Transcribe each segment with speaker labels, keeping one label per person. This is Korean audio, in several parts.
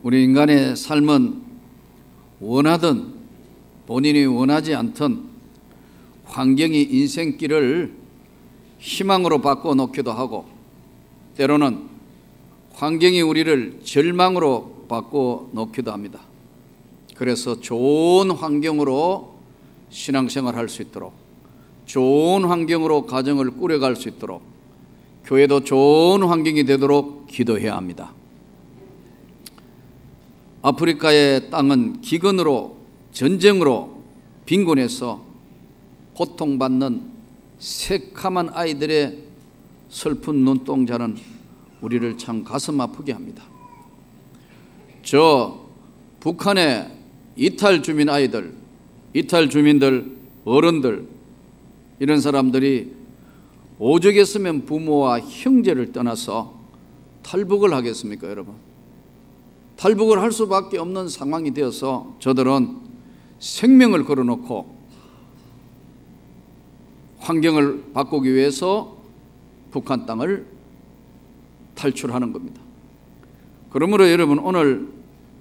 Speaker 1: 우리 인간의 삶은 원하든 본인이 원하지 않든 환경이 인생길을 희망으로 바꿔놓기도 하고, 때로는 환경이 우리를 절망으로 바꿔놓기도 합니다. 그래서 좋은 환경으로 신앙생활 할 수 있도록, 좋은 환경으로 가정을 꾸려갈 수 있도록, 교회도 좋은 환경이 되도록 기도해야 합니다. 아프리카의 땅은 기근으로, 전쟁으로 빈곤해서 고통받는 새카만 아이들의 슬픈 눈동자는 우리를 참 가슴 아프게 합니다. 저 북한의 이탈 주민 아이들, 이탈 주민들, 어른들, 이런 사람들이 오죽했으면 부모와 형제를 떠나서 탈북을 하겠습니까, 여러분? 탈북을 할 수밖에 없는 상황이 되어서 저들은 생명을 걸어놓고 환경을 바꾸기 위해서 북한 땅을 탈출하는 겁니다. 그러므로 여러분, 오늘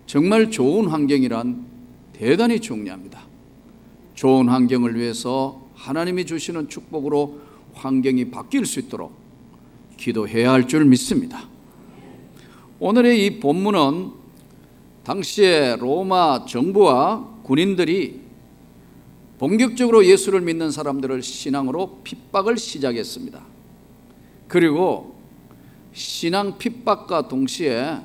Speaker 1: 정말 좋은 환경이란 대단히 중요합니다. 좋은 환경을 위해서 하나님이 주시는 축복으로 환경이 바뀔 수 있도록 기도해야 할 줄 믿습니다. 오늘의 이 본문은 당시에 로마 정부와 군인들이 본격적으로 예수를 믿는 사람들을 신앙으로 핍박을 시작했습니다. 그리고 신앙 핍박과 동시에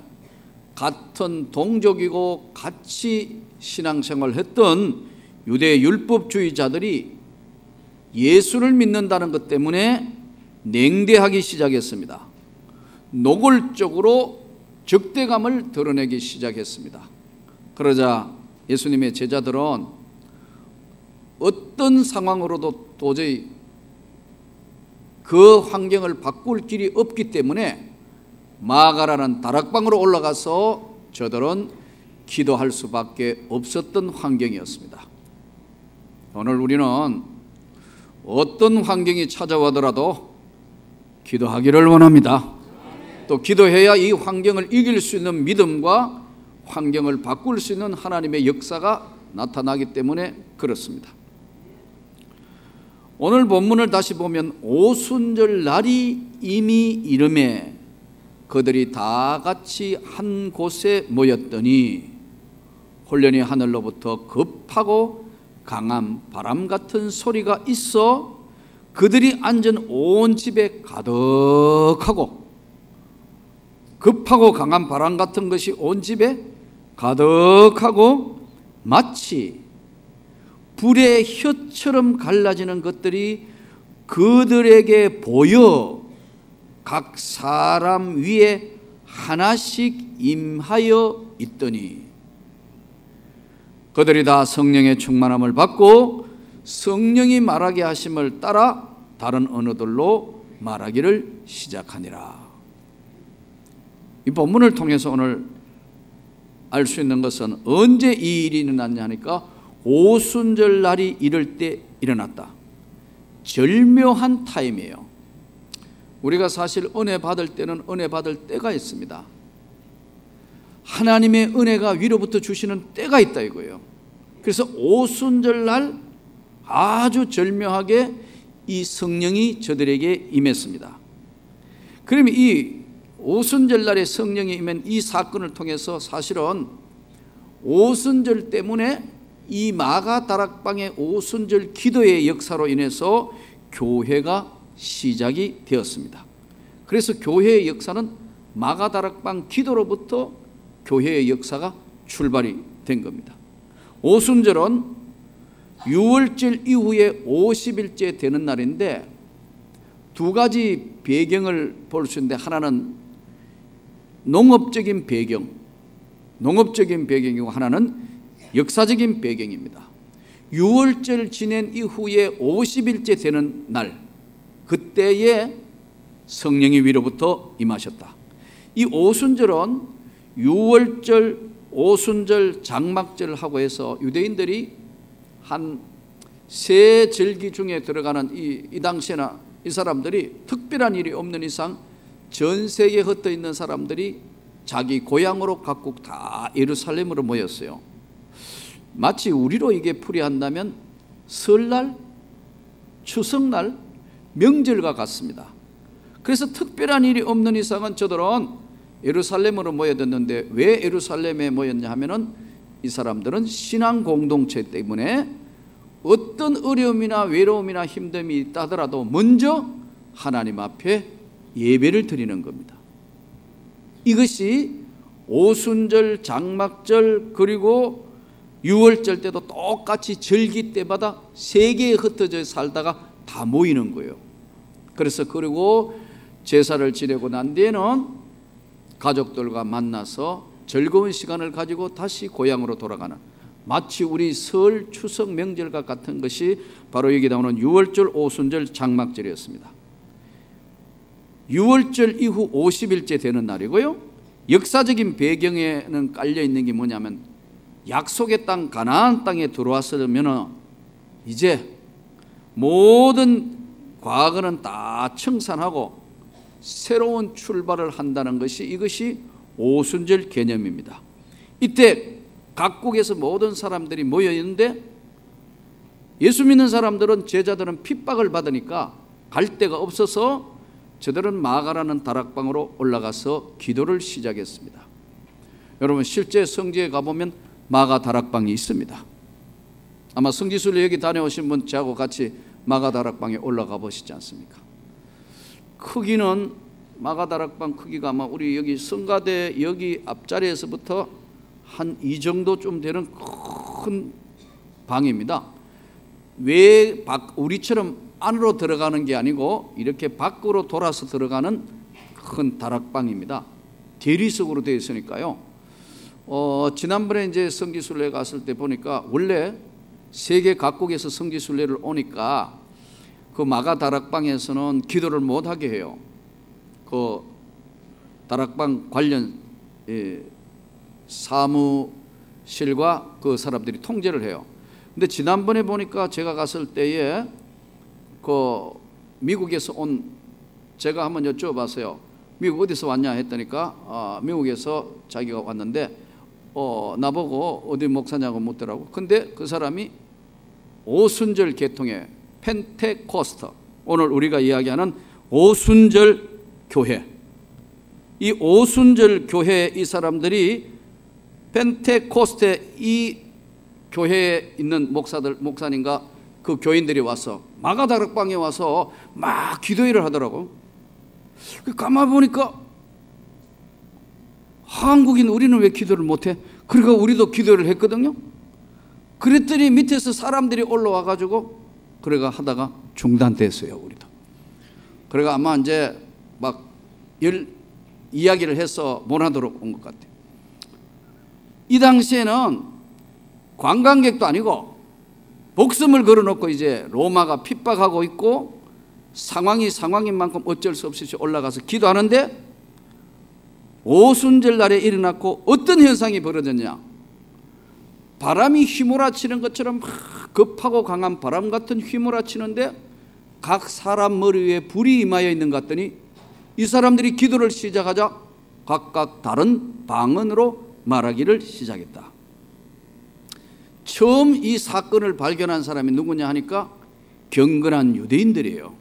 Speaker 1: 같은 동족이고 같이 신앙생활을 했던 유대 율법주의자들이 예수를 믿는다는 것 때문에 냉대하기 시작했습니다. 노골적으로 적대감을 드러내기 시작했습니다. 그러자 예수님의 제자들은 어떤 상황으로도 도저히 그 환경을 바꿀 길이 없기 때문에 마가라는 다락방으로 올라가서 저들은 기도할 수밖에 없었던 환경이었습니다. 오늘 우리는 어떤 환경이 찾아오더라도 기도하기를 원합니다. 또 기도해야 이 환경을 이길 수 있는 믿음과 환경을 바꿀 수 있는 하나님의 역사가 나타나기 때문에 그렇습니다. 오늘 본문을 다시 보면 오순절 날이 이미 이르매 그들이 다 같이 한 곳에 모였더니 홀련히 하늘로부터 급하고 강한 바람 같은 소리가 있어 그들이 앉은 온 집에 가득하고, 급하고 강한 바람 같은 것이 온 집에 가득하고 마치 불의 혀처럼 갈라지는 것들이 그들에게 보여 각 사람 위에 하나씩 임하여 있더니, 그들이 다 성령의 충만함을 받고 성령이 말하게 하심을 따라 다른 언어들로 말하기를 시작하니라. 이 본문을 통해서 오늘 알 수 있는 것은 언제 이 일이 일어났냐 하니까 오순절 날이 이럴 때 일어났다. 절묘한 타임이에요. 우리가 사실 은혜 받을 때는 은혜 받을 때가 있습니다. 하나님의 은혜가 위로부터 주시는 때가 있다 이거예요. 그래서 오순절 날 아주 절묘하게 이 성령이 저들에게 임했습니다. 그러면 이 오순절 날에 성령이 임한 이 사건을 통해서 사실은 오순절 때문에 이 마가 다락방의 오순절 기도의 역사로 인해서 교회가 시작이 되었습니다. 그래서 교회의 역사는 마가 다락방 기도로부터 교회의 역사가 출발이 된 겁니다. 오순절은 6월절 이후에 50일째 되는 날인데 두 가지 배경을 볼 수 있는데, 하나는 농업적인 배경이고 하나는 역사적인 배경입니다. 6월절 지낸 이후에 50일째 되는 날, 그때에 성령이 위로부터 임하셨다. 이 오순절은 6월절, 오순절, 장막절하고 해서 유대인들이 한 세 절기 중에 들어가는 이 당시에나 이 사람들이 특별한 일이 없는 이상 전 세계에 흩어 있는 사람들이 자기 고향으로 각국 다 예루살렘으로 모였어요. 마치 우리로 이게 풀이한다면 설날, 추석날, 명절과 같습니다. 그래서 특별한 일이 없는 이상은 저들은 예루살렘으로 모여졌는데, 왜 예루살렘에 모였냐 하면은 이 사람들은 신앙 공동체 때문에 어떤 어려움이나 외로움이나 힘듦이 있다 하더라도 먼저 하나님 앞에 예배를 드리는 겁니다. 이것이 오순절, 장막절, 그리고 유월절 때도 똑같이 절기 때마다 세계에 흩어져 살다가 다 모이는 거예요. 그래서 그리고 제사를 지내고 난 뒤에는 가족들과 만나서 즐거운 시간을 가지고 다시 고향으로 돌아가는, 마치 우리 설, 추석, 명절과 같은 것이 바로 여기 나오는 유월절, 오순절, 장막절이었습니다. 유월절 이후 50일째 되는 날이고요. 역사적인 배경에는 깔려 있는 게 뭐냐면, 약속의 땅 가나안 땅에 들어왔으면 이제 모든 과거는 다 청산하고 새로운 출발을 한다는 것이, 이것이 오순절 개념입니다. 이때 각국에서 모든 사람들이 모여 있는데, 예수 믿는 사람들은, 제자들은 핍박을 받으니까 갈 데가 없어서 저들은 마가라는 다락방으로 올라가서 기도를 시작했습니다. 여러분, 실제 성지에 가보면 마가 다락방이 있습니다. 아마 성지순례 여기 다녀오신 분 저하고 같이 마가 다락방에 올라가 보시지 않습니까? 크기는, 마가 다락방 크기가 아마 우리 여기 성가대 여기 앞자리에서부터 한 이 정도 좀 되는 큰 방입니다. 왜 우리처럼 안으로 들어가는 게 아니고 이렇게 밖으로 돌아서 들어가는 큰 다락방입니다. 대리석으로 되어 있으니까요. 지난번에 이제 성지순례 갔을 때 보니까, 원래 세계 각국에서 성지순례를 오니까 그 마가 다락방에서는 기도를 못하게 해요. 그 다락방 관련 사무실과 그 사람들이 통제를 해요. 근데 지난번에 보니까 제가 갔을 때에 그 미국에서 온, 제가 한번 여쭤봤어요. 미국 어디서 왔냐 했더니까 미국에서 자기가 왔는데 나보고 어디 목사냐고 묻더라고. 근데 그 사람이 오순절 계통의 펜테코스트, 오늘 우리가 이야기하는 오순절 교회, 이 오순절 교회, 이 사람들이 펜테코스테 이 교회에 있는 목사님과 그 교인들이 와서 마가 다락방에 와서 막 기도회를 하더라고. 가만 보니까 한국인 우리는 왜 기도를 못해? 그러니까 우리도 기도를 했거든요. 그랬더니 밑에서 사람들이 올라와 가지고 그래가 하다가 중단됐어요. 우리도. 그래가 아마 이제 막 이야기를 해서 못하도록 온 것 같아요. 이 당시에는 관광객도 아니고 목숨을 걸어놓고 이제 로마가 핍박하고 있고 상황이 상황인 만큼 어쩔 수 없이 올라가서 기도하는데, 오순절 날에 일어났고 어떤 현상이 벌어졌냐? 바람이 휘몰아치는 것처럼 급하고 강한 바람 같은 휘몰아치는데 각 사람 머리 위에 불이 임하여 있는 것 같더니 이 사람들이 기도를 시작하자 각각 다른 방언으로 말하기를 시작했다. 처음 이 사건을 발견한 사람이 누구냐 하니까 경건한 유대인들이에요.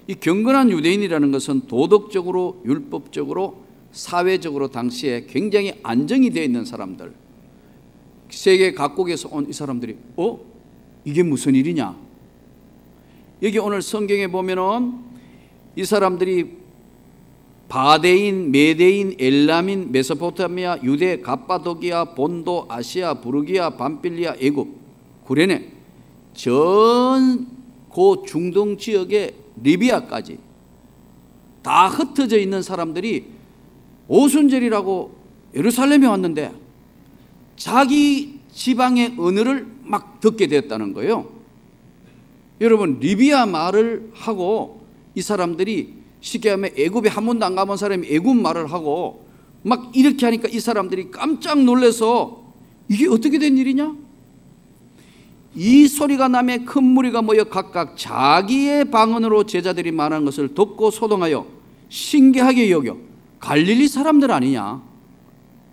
Speaker 1: 이 경건한 유대인이라는 것은 도덕적으로, 율법적으로, 사회적으로 당시에 굉장히 안정이 되어 있는 사람들, 세계 각국에서 온 이 사람들이 이게 무슨 일이냐? 여기 오늘 성경에 보면은 이 사람들이 바데인, 메데인, 엘람인, 메소포타미아, 유대, 갑바도기아, 본도, 아시아, 부르기아, 밤빌리아, 애굽, 구레네, 전 그 중동 지역의 리비아까지 다 흩어져 있는 사람들이 오순절이라고 예루살렘에 왔는데 자기 지방의 언어를 막 듣게 됐다는 거예요. 여러분, 리비아 말을 하고 이 사람들이, 쉽게 하면 애굽에 한 번도 안 가본 사람이 애굽 말을 하고 막 이렇게 하니까 이 사람들이 깜짝 놀라서 이게 어떻게 된 일이냐? 이 소리가 나매 큰 무리가 모여 각각 자기의 방언으로 제자들이 말하는 것을 듣고 소동하여 신기하게 여겨 갈릴리 사람들 아니냐?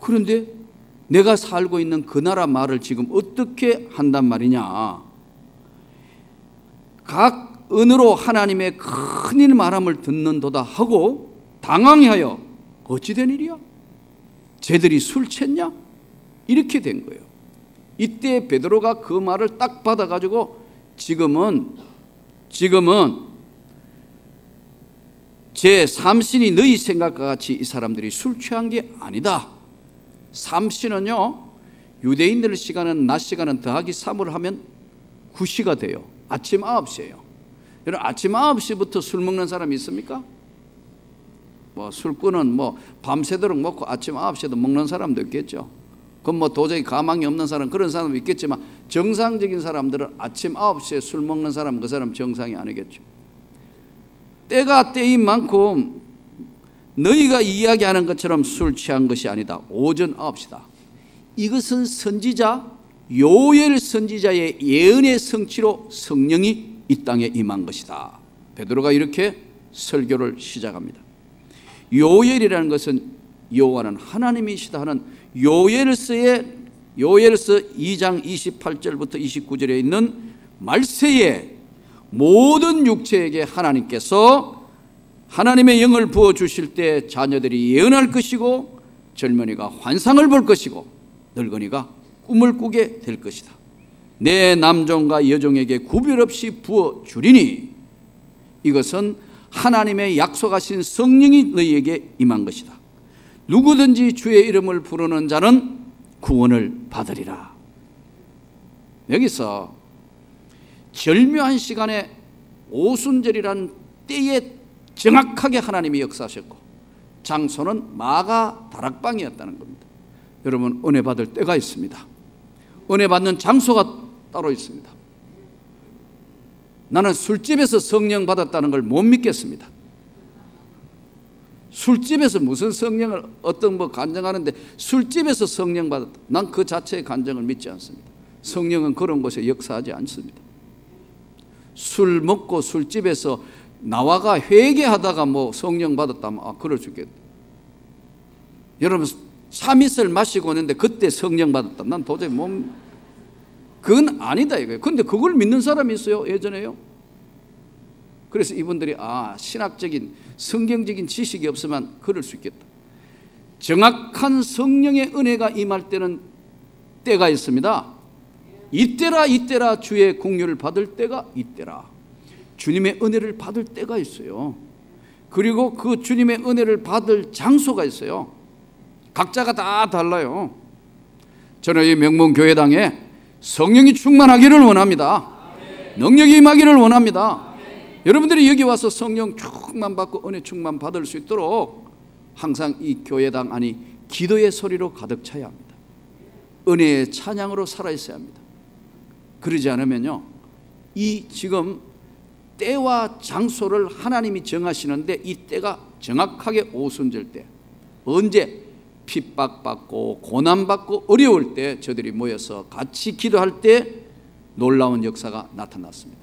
Speaker 1: 그런데 내가 살고 있는 그 나라 말을 지금 어떻게 한단 말이냐? 각 언어로 하나님의 큰일 말함을 듣는도다 하고 당황하여 어찌 된 일이야? 쟤들이 술 챘냐? 이렇게 된 거예요. 이때 베드로가 그 말을 딱 받아가지고 지금은 제 삼신이 너희 생각과 같이 이 사람들이 술 취한 게 아니다. 삼신은요, 유대인들 시간은 낮 시간은 더하기 3을 하면 9시가 돼요. 아침 9시예요. 여러분, 아침 9시부터 술 먹는 사람이 있습니까? 뭐 술꾼은 뭐 밤새도록 먹고 아침 9시에도 먹는 사람도 있겠죠. 그건 뭐 도저히 가망이 없는 사람, 그런 사람도 있겠지만 정상적인 사람들은 아침 9시에 술 먹는 사람, 그 사람 정상이 아니겠죠. 때가 때인 만큼 너희가 이야기하는 것처럼 술 취한 것이 아니다. 오전 9시다. 이것은 선지자 요엘 선지자의 예언의 성취로 성령이 이 땅에 임한 것이다. 베드로가 이렇게 설교를 시작합니다. 요엘이라는 것은 여호와는 하나님이시다 하는 요엘서 2장 28절부터 29절에 있는 말세에 모든 육체에게 하나님께서 하나님의 영을 부어주실 때 자녀들이 예언할 것이고 젊은이가 환상을 볼 것이고 늙은이가 꿈을 꾸게 될 것이다. 내 남종과 여종에게 구별 없이 부어주리니 이것은 하나님의 약속하신 성령이 너희에게 임한 것이다. 누구든지 주의 이름을 부르는 자는 구원을 받으리라. 여기서 절묘한 시간에 오순절이란 때에 정확하게 하나님이 역사하셨고 장소는 마가 다락방이었다는 겁니다. 여러분, 은혜 받을 때가 있습니다. 은혜 받는 장소가 따로 있습니다. 나는 술집에서 성령 받았다는 걸 못 믿겠습니다. 술집에서 무슨 성령을 어떤 뭐 간증하는데 술집에서 성령 받았다. 난 그 자체의 간증을 믿지 않습니다. 성령은 그런 곳에 역사하지 않습니다. 술 먹고 술집에서 나와가 회개하다가 뭐 성령 받았다면 그럴 수 있겠다. 여러분, 참이슬 마시고 있는데 그때 성령 받았다. 난 도저히 그건 아니다 이거예요. 근데 그걸 믿는 사람이 있어요. 예전에요. 그래서 이분들이 신학적인 성경적인 지식이 없으면 그럴 수 있겠다. 정확한 성령의 은혜가 임할 때는 때가 있습니다. 이때라 주의 공유를 받을 때가 이때라. 주님의 은혜를 받을 때가 있어요. 그리고 그 주님의 은혜를 받을 장소가 있어요. 각자가 다 달라요. 저는 이 명문교회당에 성령이 충만하기를 원합니다. 능력이 임하기를 원합니다. 여러분들이 여기 와서 성령 충만 받고 은혜 충만 받을 수 있도록 항상 이 교회당 안이 기도의 소리로 가득 차야 합니다. 은혜의 찬양으로 살아있어야 합니다. 그러지 않으면요, 이 지금 때와 장소를 하나님이 정하시는데 이 때가 정확하게 오순절 때, 언제 핍박받고 고난받고 어려울 때 저들이 모여서 같이 기도할 때 놀라운 역사가 나타났습니다.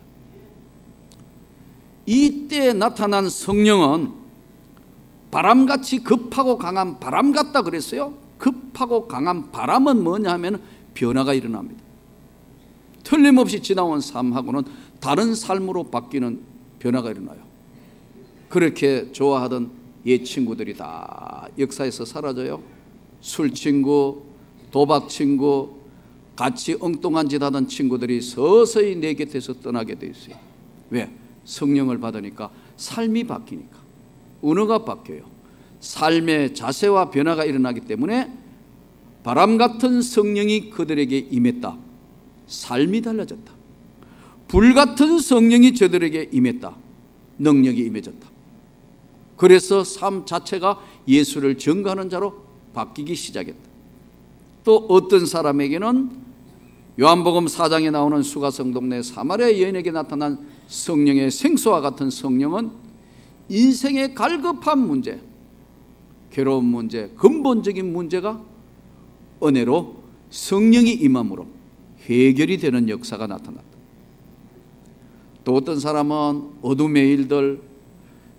Speaker 1: 이때 나타난 성령은 바람같이 급하고 강한 바람 같다 그랬어요. 급하고 강한 바람은 뭐냐 하면 변화가 일어납니다. 틀림없이 지나온 삶하고는 다른 삶으로 바뀌는 변화가 일어나요. 그렇게 좋아하던 옛 친구들이 다 역사에서 사라져요. 술 친구, 도박 친구, 같이 엉뚱한 짓 하던 친구들이 서서히 내 곁에서 떠나게 돼 있어요. 왜? 성령을 받으니까 삶이 바뀌니까. 언어가 바뀌어요. 삶의 자세와 변화가 일어나기 때문에 바람 같은 성령이 그들에게 임했다. 삶이 달라졌다. 불 같은 성령이 저들에게 임했다. 능력이 임해졌다. 그래서 삶 자체가 예수를 증거하는 자로 바뀌기 시작했다. 또 어떤 사람에게는 요한복음 4장에 나오는 수가성 동네 사마리아 여인에게 나타난 성령의 생수와 같은 성령은 인생의 갈급한 문제, 괴로운 문제, 근본적인 문제가 은혜로 성령이 임함으로 해결이 되는 역사가 나타났다. 또 어떤 사람은 어둠의 일들,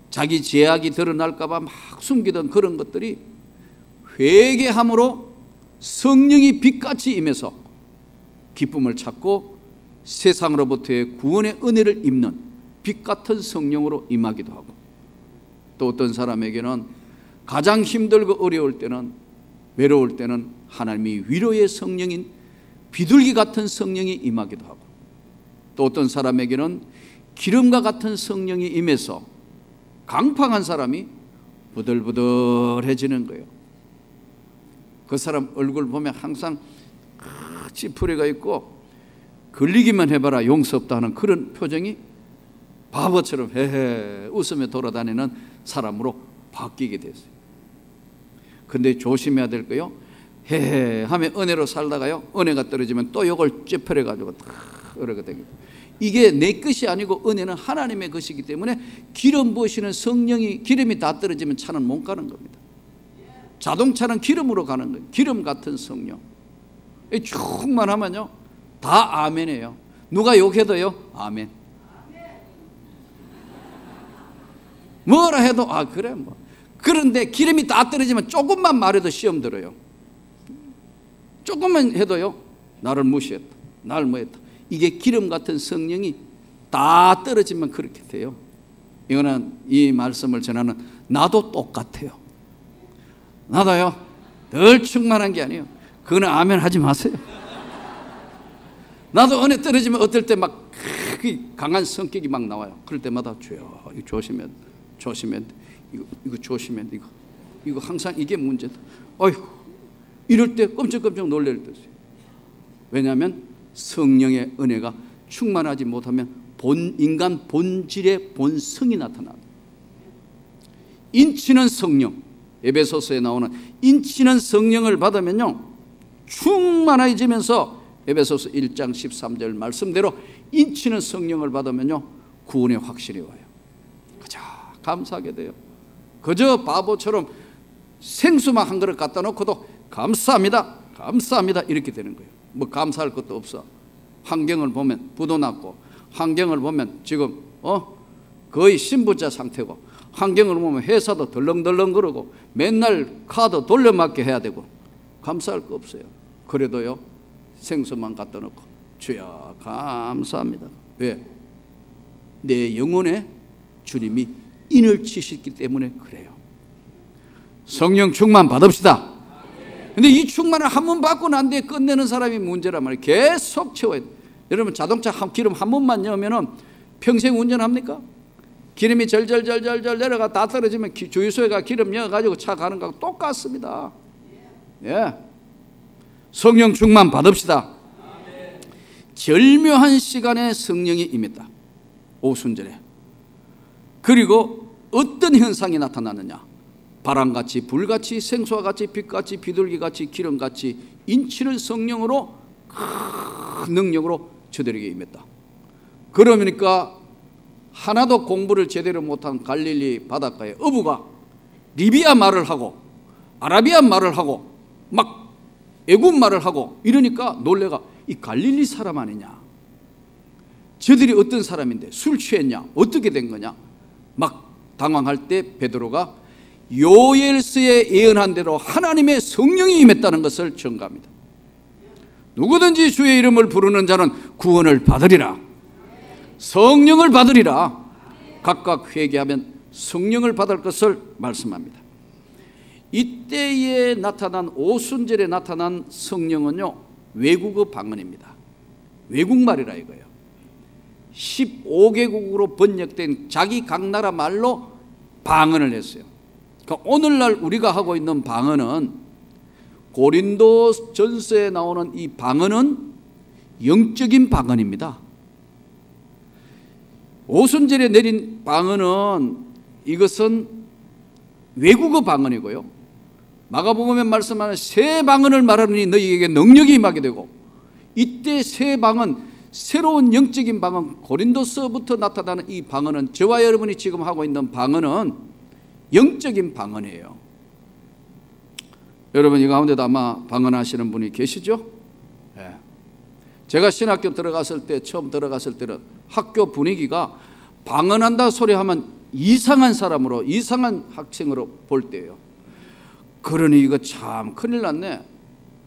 Speaker 1: 자기 죄악이 드러날까 봐 막 숨기던 그런 것들이 회개함으로 성령이 빛같이 임해서 기쁨을 찾고 세상으로부터의 구원의 은혜를 입는 빛같은 성령으로 임하기도 하고, 또 어떤 사람에게는 가장 힘들고 어려울 때는, 외로울 때는 하나님이 위로의 성령인 비둘기 같은 성령이 임하기도 하고, 또 어떤 사람에게는 기름과 같은 성령이 임해서 강팍한 사람이 부들부들해지는 거예요. 그 사람 얼굴 보면 항상 찌푸리가 있고 걸리기만 해봐라 용서 없다 하는 그런 표정이 바보처럼 헤헤 웃으며 돌아다니는 사람으로 바뀌게 됐어요. 근데 조심해야 될 거요, 헤헤 하면 은혜로 살다가요, 은혜가 떨어지면 또 이걸 찌푸려가지고 이렇게 되고, 이게 내 것이 아니고 은혜는 하나님의 것이기 때문에 기름 부으시는 성령이, 기름이 다 떨어지면 차는 못 가는 겁니다. 자동차는 기름으로 가는 거예요. 기름 같은 성령 충만하면요 다 아멘이에요. 누가 욕해도요 아멘, 뭐라 해도 아 그래 뭐. 그런데 기름이 다 떨어지면 조금만 말해도 시험 들어요. 조금만 해도요 나를 무시했다, 나를 뭐했다. 이게 기름 같은 성령이 다 떨어지면 그렇게 돼요. 이거는 이 말씀을 전하는 나도 똑같아요. 나도요 늘 충만한 게 아니에요. 그거는 아멘 하지 마세요. 나도 은혜 떨어지면 어떨 때 막 강한 성격이 막 나와요. 그럴 때마다 주여 이거 조심해야 돼, 조심해야 돼, 이거 조심해야 돼, 이거 항상 이게 문제다. 어휴 이럴 때 끔찍끔찍 놀랄 때 있어요. 왜냐하면 성령의 은혜가 충만하지 못하면 인간 본질의 본성이 나타나요. 인치는 성령, 에베소서에 나오는 인치는 성령을 받으면요 충만해지면서 에베소서 1장 13절 말씀대로 인치는 성령을 받으면요 구원의 확신이 와요. 그저 감사하게 돼요. 그저 바보처럼 생수만 한 그릇 갖다 놓고도 감사합니다, 감사합니다 이렇게 되는 거예요. 뭐 감사할 것도 없어. 환경을 보면 부도 났고, 환경을 보면 지금 거의 신부자 상태고, 환경을 보면 회사도 덜렁덜렁 그러고 맨날 카드 돌려막게 해야 되고 감사할 거 없어요. 그래도요 생수만 갖다 놓고 주여 감사합니다. 왜? 내 영혼에 주님이 인을 치셨기 때문에 그래요. 성령 충만 받읍시다. 근데 이 충만을 한 번 받고 난 뒤에 끝내는 사람이 문제란 말이에요. 계속 채워야 돼요. 여러분 자동차 기름 한 번만 넣으면 평생 운전합니까? 기름이 절절절절절 내려가 다 떨어지면 주유소에가 기름 넣어가지고 차 가는 거하고 똑같습니다. 예. 성령 충만 받읍시다. 절묘한 시간에 성령이 임했다. 오순절에. 그리고 어떤 현상이 나타나느냐? 바람같이 불같이 생수와 같이 빛같이 비둘기같이 기름같이 인치는 성령으로 큰 능력으로 저들에게 임했다. 그러니까 하나도 공부를 제대로 못한 갈릴리 바닷가의 어부가 리비아 말을 하고 아라비아 말을 하고 막 애굽 말을 하고 이러니까 놀래가 이 갈릴리 사람 아니냐, 저들이 어떤 사람인데 술 취했냐, 어떻게 된 거냐 막 당황할 때 베드로가 요엘서에 예언한 대로 하나님의 성령이 임했다는 것을 증거합니다. 누구든지 주의 이름을 부르는 자는 구원을 받으리라, 성령을 받으리라. 각각 회개하면 성령을 받을 것을 말씀합니다. 이때에 나타난 오순절에 나타난 성령은요 외국어 방언입니다. 외국말이라 이거예요. 15개국으로 번역된 자기 각 나라 말로 방언을 했어요. 그러니까 오늘날 우리가 하고 있는 방언은, 고린도 전서에 나오는 이 방언은 영적인 방언입니다. 오순절에 내린 방언은 이것은 외국어 방언이고요, 마가복음에 말씀하는 새 방언을 말하느니 너희에게 능력이 임하게 되고, 이때 새 방언, 새로운 영적인 방언, 고린도서부터 나타나는 이 방언은, 저와 여러분이 지금 하고 있는 방언은 영적인 방언이에요. 여러분 이 가운데도 아마 방언하시는 분이 계시죠? 네. 제가 신학교 들어갔을 때, 처음 들어갔을 때는 학교 분위기가 방언한다 소리 하면 이상한 사람으로, 이상한 학생으로 볼 때예요. 그러니 이거 참 큰일 났네.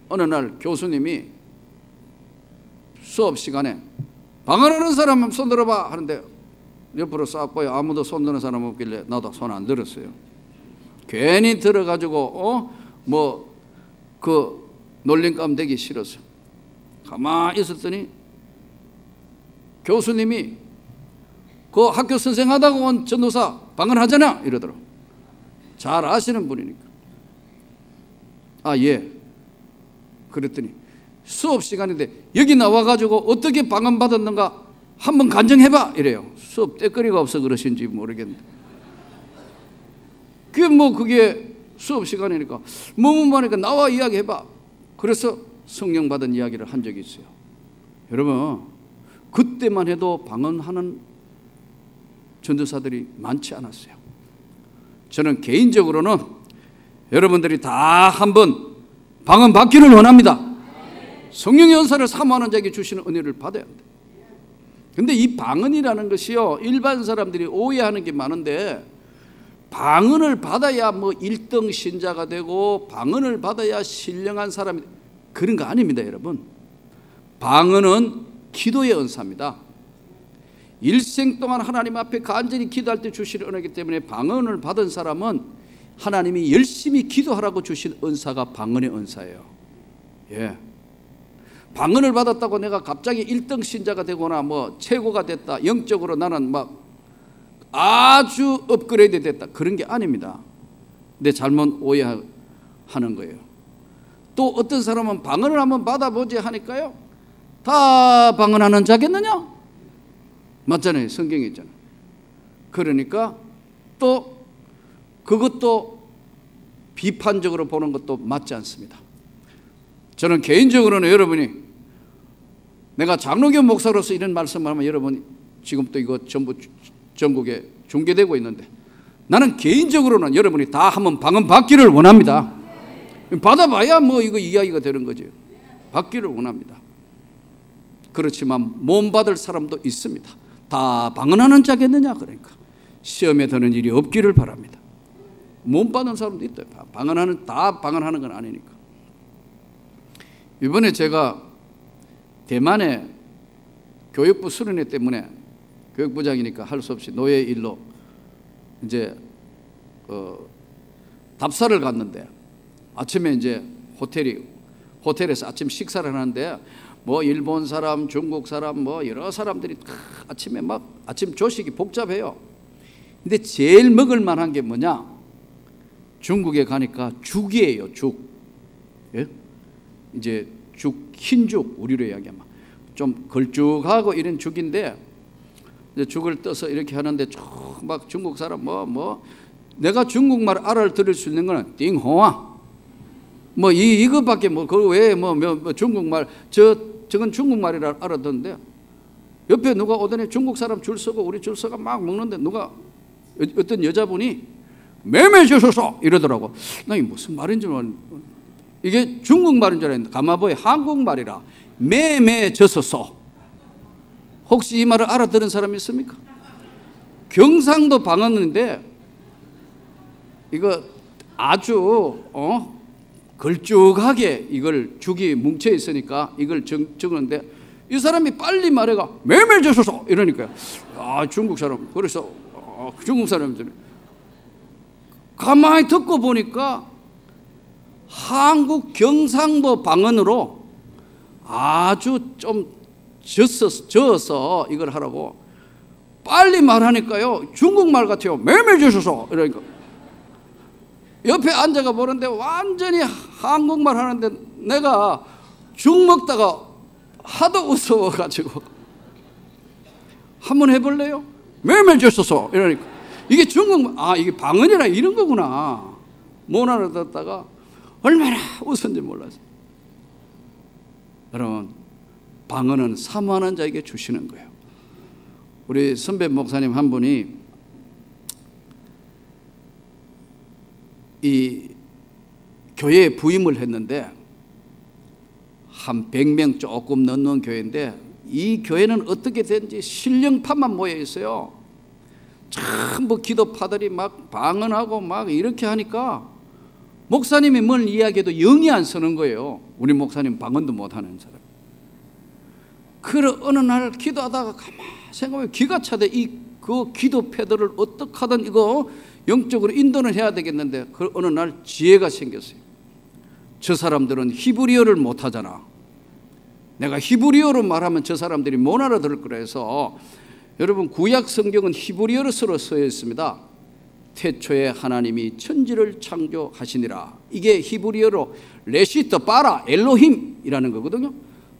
Speaker 1: 어느 날 교수님이 수업 시간에 방언하는 사람 손 들어봐 하는데 옆으로 싹 보여 아무도 손 드는 사람 없길래 나도 손 안 들었어요. 괜히 들어가지고 그 놀림감 되기 싫어서 가만히 있었더니 교수님이 그 학교 선생 하다고 온 전도사 방언하잖아 이러더라고. 잘 아시는 분이니까. 아, 예. 그랬더니 수업 시간인데 여기 나와가지고 어떻게 방언 받았는가 한번 간증해봐 이래요. 수업 때거리가 없어 그러신지 모르겠는데 그게 수업 시간이니까 뭐니까 나와 이야기해봐. 그래서 성령 받은 이야기를 한 적이 있어요. 여러분 그때만 해도 방언하는 전도사들이 많지 않았어요. 저는 개인적으로는 여러분들이 다 한번 방언 받기를 원합니다. 성령의 은사를 사모하는 자에게 주시는 은혜를 받아야 합니다. 근데 이 방언이라는 것이요, 일반 사람들이 오해하는 게 많은데 방언을 받아야 1등 신자가 되고 방언을 받아야 신령한 사람이, 그런 거 아닙니다. 여러분, 방언은 기도의 은사입니다. 일생 동안 하나님 앞에 간절히 기도할 때 주실 은혜이기 때문에 방언을 받은 사람은 하나님이 열심히 기도하라고 주신 은사가 방언의 은사예요. 예. 방언을 받았다고 내가 갑자기 1등 신자가 되거나 최고가 됐다, 영적으로 나는 아주 업그레이드 됐다, 그런 게 아닙니다. 근데 잘못 오해하는 거예요. 또 어떤 사람은 방언을 한번 받아보지 하니까요, 다 방언하는 자겠느냐? 맞잖아요. 성경에 있잖아요. 그러니까 또 그것도 비판적으로 보는 것도 맞지 않습니다. 저는 개인적으로는 여러분이, 내가 장로교 목사로서 이런 말씀을 하면 여러분 지금 또 이거 전부 전국에 중계되고 있는데, 나는 개인적으로는 여러분이 다 한번 방언 받기를 원합니다. 받아봐야 이거 이야기가 되는 거죠. 받기를 원합니다. 그렇지만 못 받을 사람도 있습니다. 다 방언하는 자겠느냐? 그러니까 시험에 드는 일이 없기를 바랍니다. 못 받는 사람도 있다. 다 방언하는 건 아니니까. 이번에 제가 대만에 교육부 수련회 때문에, 교육부장이니까 할 수 없이 노예 일로 이제 답사를 갔는데, 아침에 이제 호텔에서 아침 식사를 하는데 일본 사람, 중국 사람, 여러 사람들이 아침에 아침 조식이 복잡해요. 근데 제일 먹을 만한 게 뭐냐? 중국에 가니까 죽이에요. 죽. 예? 이제 흰죽, 우리로 이야기하면 좀 걸쭉하고 이런 죽인데, 이제 죽을 떠서 이렇게 하는데 중국 사람 내가 중국말 알아들을 수 있는 거는 띵호아 이거밖에 그 외에 중국말 저건 중국말이라 알아듣는데, 옆에 누가 오더니 중국 사람 줄 서고 우리 줄 서가 막 먹는데 누가 어떤 여자분이 매매 주소서 이러더라고. 나 이게 무슨 말인지 이게 중국말인 줄 알았는데 가마보에 한국말이라 매매 주소서. 혹시 이 말을 알아들은 사람이 있습니까? 경상도 방언인데 이거 아주 걸쭉하게 이걸 죽이 뭉쳐 있으니까 이걸 적는데, 이 사람이 빨리 말해가 매매 주소서 이러니까요. 중국 사람. 그래서 중국 사람들이 가만히 듣고 보니까 한국 경상도 방언으로 아주 좀 저어서 이걸 하라고 빨리 말하니까요, 중국말 같아요. 매매 주소서 이러니까 옆에 앉아가 보는데 완전히 한국말 하는데 내가 죽 먹다가 하도 웃어가지고 한번 해볼래요? 매매 주소서 이러니까 이게 중국말, 이게 방언이라 이런 거구나 못 알아듣다가 얼마나 웃었는지 몰랐어요. 여러분, 방언은 사모하는 자에게 주시는 거예요. 우리 선배 목사님 한 분이 이 교회에 부임을 했는데 한 100명 조금 넘는 교회인데, 이 교회는 어떻게 된지 신령파만 모여 있어요. 전부 기도파들이 막 방언하고 막 이렇게 하니까 목사님이 뭘 이야기해도 영이 안 서는 거예요. 우리 목사님 방언도 못하는 사람. 그래 어느 날 기도하다가 가만히 생각해 기가 차대 그 기도 패들을 어떻게 하든 이거 영적으로 인도는 해야 되겠는데 그 어느 날 지혜가 생겼어요. 저 사람들은 히브리어를 못하잖아. 내가 히브리어로 말하면 저 사람들이 못 알아들을 거라 해서 여러분 구약 성경은 히브리어로 써 있습니다. 태초에 하나님이 천지를 창조하시니라. 이게 히브리어로 레시트 바라 엘로힘이라는 거거든요.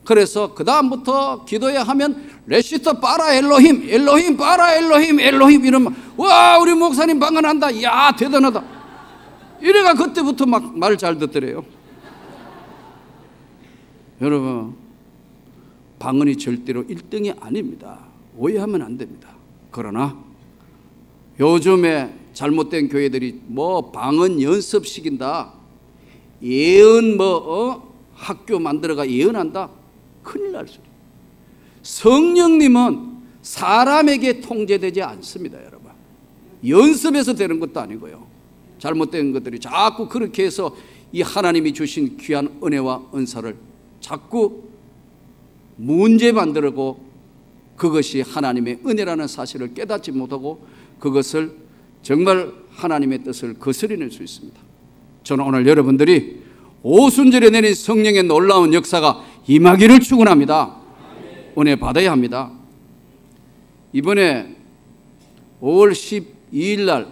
Speaker 1: 그래서 그 다음부터 기도해야 하면 레시트 바라 엘로힘, 엘로힘 바라 엘로힘, 엘로힘 이러면 와 우리 목사님 방언한다. 야 대단하다. 이래가 그때부터 막 말 잘 듣더래요. 여러분 방언이 절대로 1등이 아닙니다. 오해하면 안 됩니다. 그러나 요즘에 잘못된 교회들이 뭐 방언 연습 시킨다, 예언 학교 만들어가 예언한다. 큰일 날 소리. 성령님은 사람에게 통제되지 않습니다. 여러분 연습해서 되는 것도 아니고요. 잘못된 것들이 자꾸 그렇게 해서 이 하나님이 주신 귀한 은혜와 은사를 자꾸 문제 만들고 그것이 하나님의 은혜라는 사실을 깨닫지 못하고 그것을 정말 하나님의 뜻을 거스리는 수 있습니다. 저는 오늘 여러분들이 오순절에 내린 성령의 놀라운 역사가 임하기를 축원합니다. 은혜 받아야 합니다. 이번에 5월 12일 날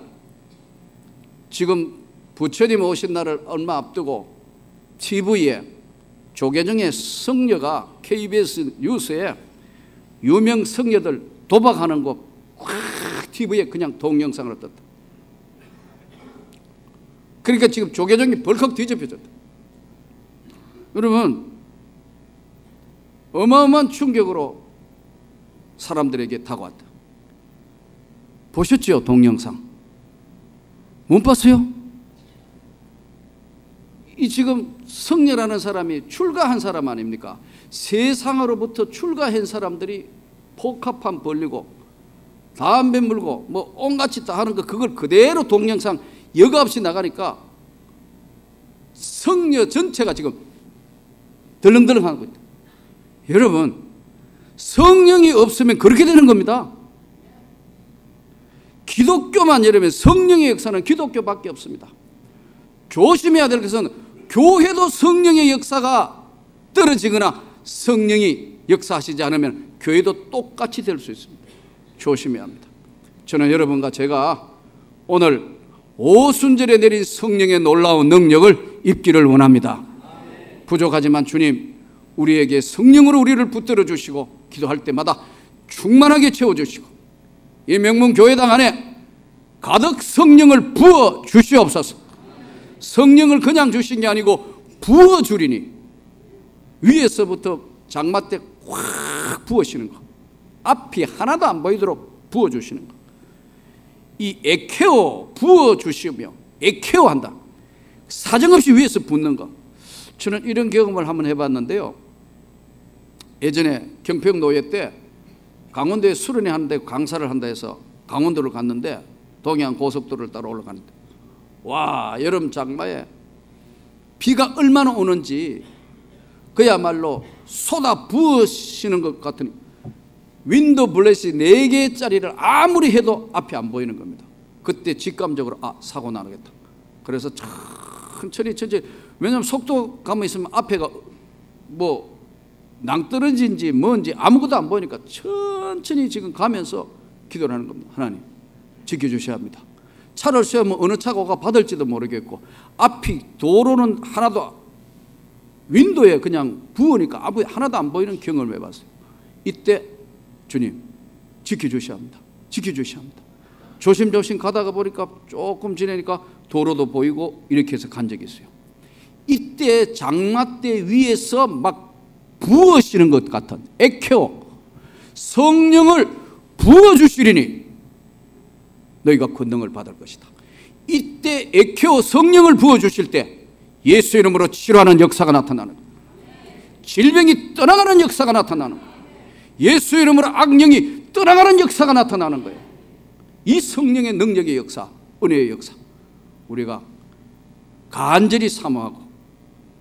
Speaker 1: 지금 부처님 오신 날을 얼마 앞두고 TV에 조계종의 성녀가 KBS 뉴스에 유명 성녀들 도박하는 거 TV에 그냥 동영상으로 떴다. 그러니까 지금 조계종이 벌컥 뒤집혀졌다. 여러분 어마어마한 충격으로 사람들에게 다가왔다. 보셨죠? 동영상 못 봤어요? 이 지금 성녀라는 사람이 출가한 사람 아닙니까? 세상으로부터 출가한 사람들이 복합판 벌리고 담배 물고 뭐 온갖 짓 다 하는 거 그걸 그대로 동영상 여과 없이 나가니까 성녀 전체가 지금 덜렁덜렁 하고 있다. 여러분 성령이 없으면 그렇게 되는 겁니다. 기독교만 여러분 성령의 역사는 기독교밖에 없습니다. 조심해야 될 것은 교회도 성령의 역사가 떨어지거나 성령이 역사하시지 않으면 교회도 똑같이 될 수 있습니다. 조심해야 합니다. 저는 여러분과 제가 오늘 오순절에 내린 성령의 놀라운 능력을 입기를 원합니다. 부족하지만 주님 우리에게 성령으로 우리를 붙들어 주시고 기도할 때마다 충만하게 채워주시고 이 명문교회당 안에 가득 성령을 부어 주시옵소서. 성령을 그냥 주신 게 아니고 부어 주리니 위에서부터 장마 때 확 부으시는 거, 앞이 하나도 안 보이도록 부어 주시는 거, 이 에케오 부어 주시며 에케오 한다. 사정없이 위에서 붓는 거. 저는 이런 경험을 한번 해봤는데요. 예전에 경평노예 때 강원도에 수련회 하는데 강사를 한다 해서 강원도를 갔는데 동해안 고속도로를 따라 올라가는데 와 여름 장마에 비가 얼마나 오는지 그야말로 쏟아 부으시는 것 같으니 윈도 블래시 4개짜리를 아무리 해도 앞이 안 보이는 겁니다. 그때 직감적으로 사고 나겠다. 그래서 천천히 왜냐하면 속도 가만히 있으면 앞에가 뭐 낭떠러지인지 뭔지 아무것도 안 보이니까 천천히 지금 가면서 기도를 하는 겁니다. 하나님 지켜주셔야 합니다. 차를 세우면 어느 차가 오가 받을지도 모르겠고 앞이 도로는 하나도 윈도에 그냥 부으니까 앞이 하나도 안 보이는 경험을 해봤어요. 이때 주님 지켜주셔야 합니다. 지켜주셔야 합니다. 조심조심 가다가 보니까 조금 지나니까 도로도 보이고 이렇게 해서 간 적이 있어요. 이때 장마대 위에서 막 부으시는 것 같은 에케오 성령을 부어주시리니 너희가 권능을 받을 것이다. 이때 에케오 성령을 부어주실 때 예수 이름으로 치료하는 역사가 나타나는 거예요. 질병이 떠나가는 역사가 나타나는 거예요. 예수 이름으로 악령이 떠나가는 역사가 나타나는 거예요. 이 성령의 능력의 역사, 은혜의 역사, 우리가 간절히 사모하고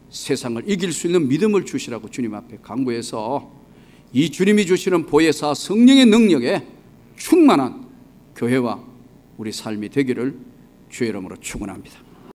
Speaker 1: 세상을 이길 수 있는 믿음을 주시라고 주님 앞에 간구해서 이 주님이 주시는 보혜사 성령의 능력에 충만한 교회와 우리 삶이 되기를 주의 이름으로 축원합니다.